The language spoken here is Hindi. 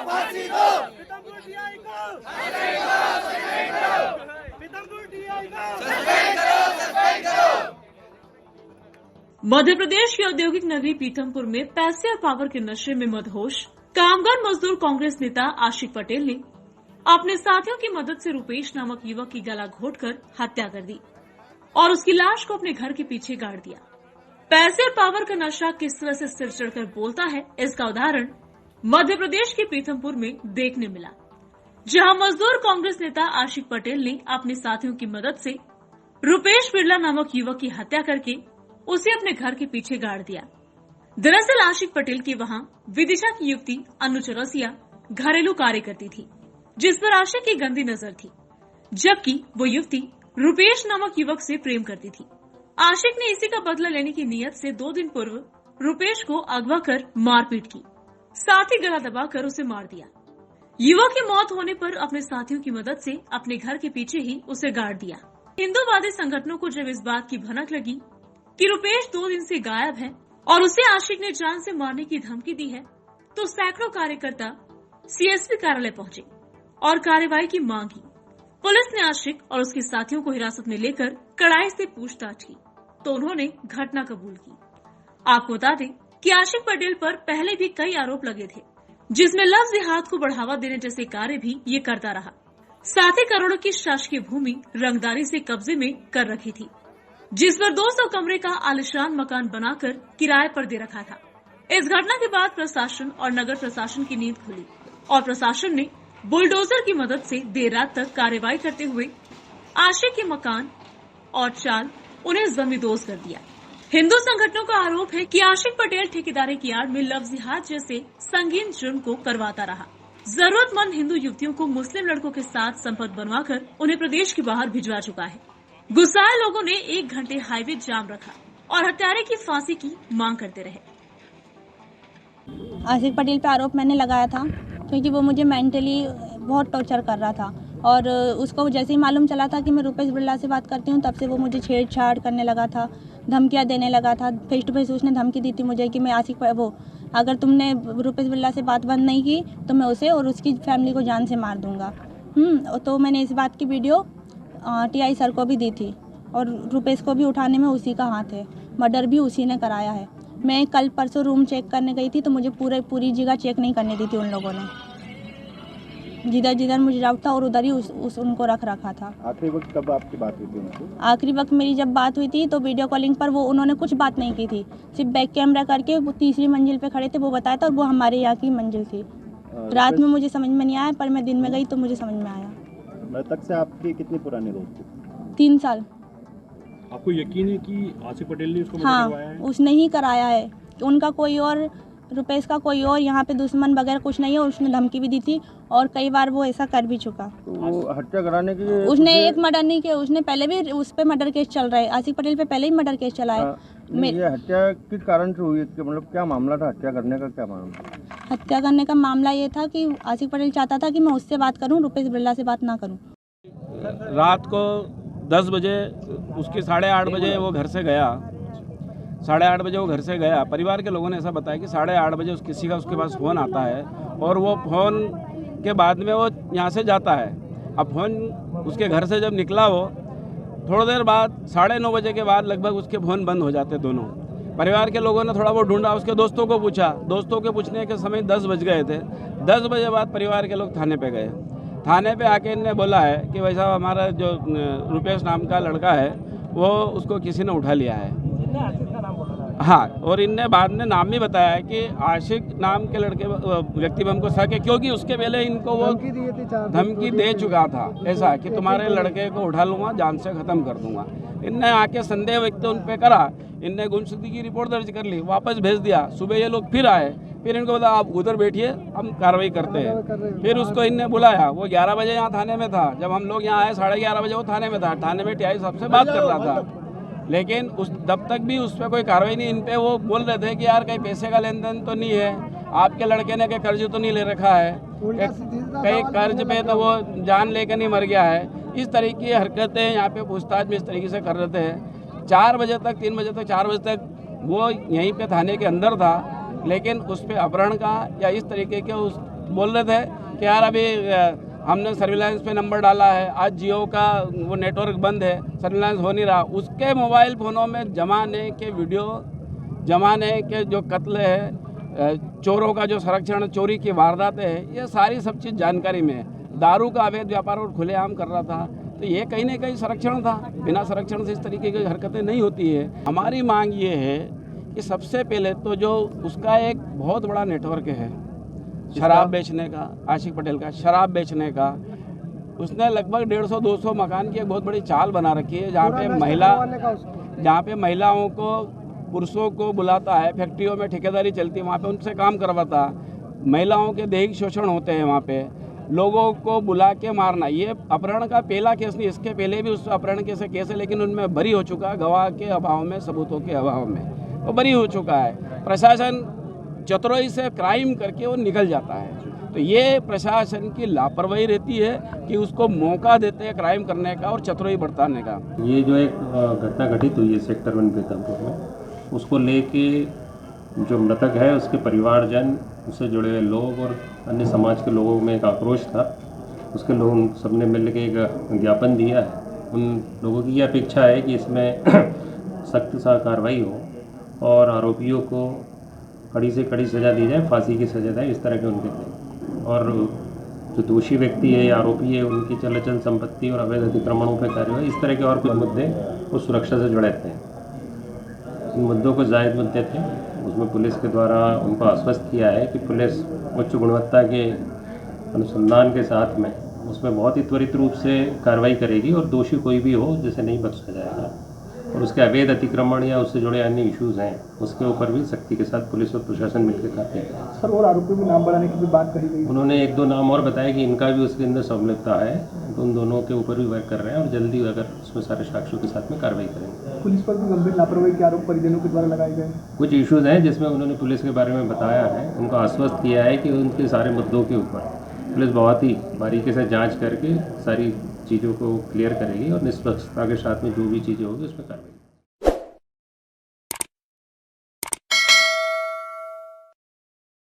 फांसी दो। पीतमपुर DI को पीतमपुर DI को सस्पेंड करो। मध्य प्रदेश की औद्योगिक नगरी पीथमपुर में पैसे और पावर के नशे में मदहोश कामगार मजदूर कांग्रेस नेता आशिक पटेल ने अपने साथियों की मदद से रुपेश नामक युवक की गला घोटकर हत्या कर दी और उसकी लाश को अपने घर के पीछे गाड़ दिया। पैसे और पावर का नशा किस तरह से सिर चढ़कर बोलता है, इसका उदाहरण मध्य प्रदेश के पीथमपुर में देखने मिला, जहां मजदूर कांग्रेस नेता आशिक पटेल ने अपने साथियों की मदद से रुपेश बिरला नामक युवक की हत्या करके उसे अपने घर के पीछे गाड़ दिया। दरअसल आशिक पटेल की वहां विदिशा की युवती अनु चौरसिया घरेलू कार्य करती थी, जिस पर आशिक की गंदी नजर थी, जबकि वो युवती रुपेश नामक युवक से प्रेम करती थी। आशिक ने इसी का बदला लेने की नीयत से 2 दिन पूर्व रुपेश को अगवा कर मारपीट की, साथ ही गला दबाकर उसे मार दिया। युवक की मौत होने पर अपने साथियों की मदद से अपने घर के पीछे ही उसे गाड़ दिया। हिंदूवादी संगठनों को जब इस बात की भनक लगी कि रुपेश 2 दिन से गायब है और उसे आशिक ने जान से मारने की धमकी दी है, तो सैकड़ों कार्यकर्ता CSP कार्यालय पहुंचे और कार्रवाई की मांग की। पुलिस ने आशिक और उसके साथियों को हिरासत में लेकर कड़ाई से पूछताछ की, तो उन्होंने घटना कबूल की। आपको बता दें कि आशिक पटेल पर पहले भी कई आरोप लगे थे, जिसमें लफ्ज़ जिहाद को बढ़ावा देने जैसे कार्य भी ये करता रहा। साथ ही करोड़ों की शासकीय भूमि रंगदारी से कब्जे में कर रखी थी, जिस पर 200 कमरे का आलिशान मकान बनाकर किराए पर दे रखा था। इस घटना के बाद प्रशासन और नगर प्रशासन की नींद खुली और प्रशासन ने बुलडोजर की मदद से देर रात तक कार्रवाई करते हुए आशिक के मकान और चाल उन्हें जमींदोज कर दिया। हिंदू संगठनों का आरोप है कि आशिक पटेल ठेकेदारी की आड़ में लफ्ज़ जिहाद जैसे संगीन जुर्म को करवाता रहा। जरूरतमंद हिंदू युवतियों को मुस्लिम लड़कों के साथ संपर्क बनवाकर उन्हें प्रदेश के बाहर भिजवा चुका है। गुस्साए लोगों ने 1 घंटे हाईवे जाम रखा और हत्यारे की फांसी की मांग करते रहे। आशिक पटेल पे आरोप मैंने लगाया था क्योंकि वो मुझे मेंटली बहुत टॉर्चर कर रहा था और उसको जैसे ही मालूम चला था कि मैं रुपेश बिरला से बात करती हूँ, तब से वो मुझे छेड़छाड़ करने लगा था, धमकियाँ देने लगा था। फेस टू फेस उसने धमकी दी थी मुझे कि मैं अगर तुमने रुपेश बिरला से बात बंद नहीं की तो मैं उसे और उसकी फैमिली को जान से मार दूंगा। तो मैंने इस बात की वीडियो TI सर को भी दी थी और रुपेश को भी उठाने में उसी का हाथ है। मर्डर भी उसी ने कराया है। मैं कल परसों रूम चेक करने गई थी तो मुझे पूरी जगह चेक नहीं करने दी थी उन लोगों ने। जिधर मुझे डाउट था और उधर ही उनको रखा था। आखिरी वक्त कब आपकी बात हुई थी उनसे? आखिरी वक्त मेरी जब बात हुई थी तो वीडियो कॉलिंग पर उन्होंने कुछ बात नहीं की थी, सिर्फ बैक कैमरा करके वो 3री मंजिल पे खड़े थे, वो बताया था और वो हमारे यहाँ की मंजिल थी। रात में मुझे समझ में नहीं आया, पर मैं दिन में गई तो मुझे समझ में आया। मृतक से आपकी कितनी पुरानी दोस्ती? 3 साल। आपको यकीन है कि आशिक पटेल ने उसको हाँ, करवाया है? उसने ही कराया है। उनका कोई और, रुपेश का कोई और यहाँ पे दुश्मन वगैरह कुछ नहीं है। उसने धमकी भी दी थी और कई बार वो ऐसा कर भी चुका। तो वो हत्या कराने की उसने एक मर्डर नहीं किया, उसने पहले भी उस पे मर्डर केस चल रहा है। आशिक पटेल पे पहले ही मर्डर केस चला है। ये हत्या किस कारण से हुई, मतलब क्या मामला था? हत्या करने का क्या मामला? हत्या करने का मामला ये था कि आशिक पटेल चाहता था कि मैं उससे बात करूं, रुपेश बिरला से बात ना करूं। रात को 10 बजे उसके 8:30 बजे वो घर से गया। 8:30 बजे वो घर से गया। परिवार के लोगों ने ऐसा बताया कि 8:30 बजे किसी का उसके पास फ़ोन आता है और वो फ़ोन के बाद में वो यहाँ से जाता है। अब फ़ोन उसके घर से जब निकला वो थोड़ी देर बाद 9:30 बजे के बाद लगभग उसके फ़ोन बंद हो जाते दोनों। परिवार के लोगों ने थोड़ा बहुत ढूंढा, उसके दोस्तों को पूछा। दोस्तों के पूछने के समय 10 बज गए थे। 10 बजे बाद परिवार के लोग थाने पे गए। थाने पे आके इनने बोला है कि भाई साहब हमारा जो रुपेश नाम का लड़का है वो उसको किसी ने उठा लिया है। हाँ, और इनने बाद में नाम भी बताया है कि आशिक नाम के लड़के व्यक्ति में हमको शक है, क्योंकि उसके पहले इनको वो धमकी दे चुका था ऐसा कि तुम्हारे लड़के को उठा लूँगा, जान से ख़त्म कर दूंगा। इनने आके संदेह व्यक्त उन पर करा, इनने गुमशुदगी की रिपोर्ट दर्ज कर ली, वापस भेज दिया। सुबह ये लोग फिर आए, फिर इनको बोला आप उधर बैठिए, हम कार्रवाई करते हैं। फिर उसको इनने बुलाया, वो 11 बजे यहाँ थाने में था। जब हम लोग यहाँ आए 11:30 बजे वो थाने में था। थाने में TI साहब से बात कर रहा था, लेकिन तब तक भी उस पर कोई कार्रवाई नहीं। इन पे वो बोल रहे थे कि यार कहीं पैसे का लेन देन तो नहीं है, आपके लड़के ने कहीं कर्ज तो नहीं ले रखा है, कहीं कर्ज पे तो वो जान लेकर नहीं मर गया है। इस तरीके की हरकतें यहाँ पे पूछताछ में इस तरीके से कर रहे थे। 4 बजे तक 3 बजे तक 4 बजे तक वो यहीं पे थाने के अंदर था, लेकिन उस पर अपहरण का या इस तरीके के उस बोल रहे थे कि यार अभी हमने सर्विलांस पे नंबर डाला है, आज जियो का वो नेटवर्क बंद है, सर्विलांस हो नहीं रहा। उसके मोबाइल फ़ोनों में जमाने के वीडियो, जमाने के जो कत्ल है, चोरों का जो संरक्षण, चोरी की वारदातें हैं, ये सारी सब चीज़ जानकारी में है। दारू का अवैध व्यापार और खुलेआम कर रहा था, तो ये कहीं ना कहीं संरक्षण था। बिना संरक्षण से इस तरीके की हरकतें नहीं होती है। हमारी मांग ये है कि सबसे पहले तो जो उसका एक बहुत बड़ा नेटवर्क है शराब बेचने का, आशिक पटेल का शराब बेचने का, उसने लगभग 150-200 मकान की एक बहुत बड़ी चाल बना रखी है, जहाँ पे महिलाओं को, पुरुषों को बुलाता है, फैक्ट्रियों में ठेकेदारी चलती है, वहाँ पे उनसे काम करवाता, महिलाओं के दैहिक शोषण होते हैं, वहाँ पे लोगों को बुला के मारना। ये अपहरण का पहला केस नहीं, इसके पहले भी उस अपहरण के से केस है, लेकिन उनमें बरी हो चुका है, गवाह के अभाव में, सबूतों के अभाव में वो बरी हो चुका है। प्रशासन चतुराई से क्राइम करके वो निकल जाता है। तो ये प्रशासन की लापरवाही रहती है कि उसको मौका देते हैं क्राइम करने का और चतुराई बरताने का। ये जो एक घटना घटित हुई है सेक्टर 1 पीतमपुर में, उसको लेके जो मृतक है उसके परिवारजन, उससे जुड़े हुए लोग और अन्य समाज के लोगों में एक आक्रोश था। उसके लोग सबने मिल के एक ज्ञापन दिया है। उन लोगों की ये अपेक्षा है कि इसमें सख्त सा कार्रवाई हो और आरोपियों को कड़ी से कड़ी सज़ा दी जाए, फांसी की सज़ा दें, इस तरह के उनके थे। और जो दोषी व्यक्ति है या आरोपी है, उनकी चल अचल संपत्ति और अवैध अतिक्रमणों पर कार्रवाई, इस तरह के और कुछ मुद्दे वो सुरक्षा से जुड़े थे। इन मुद्दों को जायज़ मुद्दे थे। उसमें पुलिस के द्वारा उनको आश्वस्त किया है कि पुलिस उच्च गुणवत्ता के अनुसंधान के साथ में उसमें बहुत ही त्वरित रूप से कार्रवाई करेगी और दोषी कोई भी हो जिसे नहीं बख्शा जाएगा। और उसके अवैध अतिक्रमण या उससे जुड़े अन्य इश्यूज़ हैं, उसके ऊपर भी सख्ती के साथ पुलिस और प्रशासन मिलकर करते हैं। सर, और आरोपियों के नाम बनाने की भी बात कही गई। उन्होंने 1-2 नाम और बताया कि इनका भी उसके अंदर संलिप्तता है, तो उन दोनों के ऊपर भी वर्क कर रहे हैं और जल्दी अगर उसमें सारे साक्ष्यों के साथ में कार्रवाई करेंगे। पुलिस पर भी गंभीर लापरवाही के आरोप परिजनों के द्वारा लगाए गए। कुछ इश्यूज़ हैं जिसमें उन्होंने पुलिस के बारे में बताया है, उनको आश्वस्त किया है कि उनके सारे मुद्दों के ऊपर पुलिस बहुत ही बारीकी से जाँच करके सारी चीज़ों को क्लियर करेगी और निष्पक्षता के साथ में जो भी चीज़ें होगी उस पर कार्रवाई।